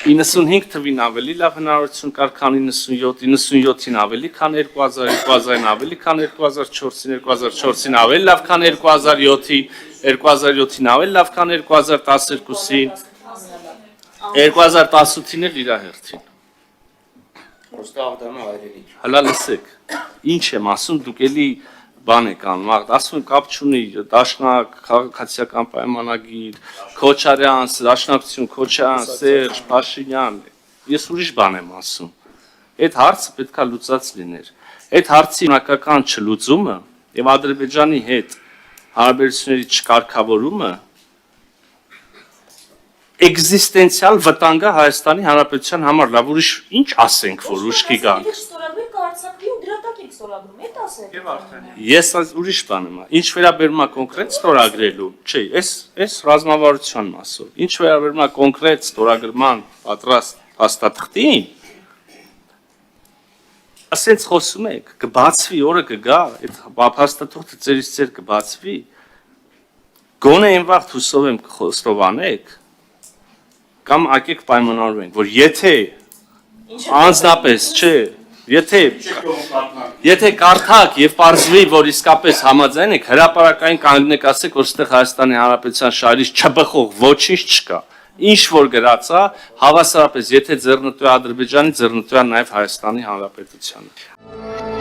95 թվին ավելի լավ հնարավորություն կար, քան 97, 97-ին ավելի, քան 2000, 2000-ին ավելի, քան 2004-ին, 2004-ին ավելի լավ, քան 2007-ին, 2007-ին ավելի լավ, քան 2012-ին, 2018-ին էլ իր հերթին։ Հələ լսեք, ինչ եմ ասում, դուք էլի բան եք անում, ասում եմ կապ չունի, դաշնակ, քաղաքացիական պայմանագիր, Քոչարյան, դաշնակցություն, Քոչարյան, Սերժ, Փաշինյան, ես ուրիշ բան եմ ասում։ Այդ հարցը պետք է լուծած լիներ։ Այդ հարցի ունակական չլուծումը եւ Ադրբեջանի հետ հարաբերությունների չկարգավորումը էգզիստենցիալ վտանգ է Հայաստանի Հանրապետության համար, լավ ուրիշ ինչ ասենք, որ ուշքի գանք։ Ես ուրիշ բան եմ, ինչ վերաբերում է կոնկրետ ստորագրելու, չէ, այս ռազմավարության մասով, ինչ վերաբերում է կոնկրետ ստորագրման պատրաստ փաստաթղթին, ասենց խոսում եք, կբացվի, օրը կգա, այդ փաստաթղթը ձերից ձեր կբացվի, գոնե այն վաղ հուսով եմ կխոստովանեք, կամ ակեք պայմանավորվենք, որ եթե անձնապես, չէ, եթե կարդակ եւ պարզվի, որ իսկապես համաձայն եք, հրապարակային կանգնեք ասեք, որ ստեղ Հայաստանի Հանրապետության շահերից չբխող ոչինչ չկա։ Ինչ որ գրած է, հավասարապես, եթե ձեռնտու է Ադրբեջանի, ձեռնտու է նաեւ Հայաստանի Հանրապետությանը։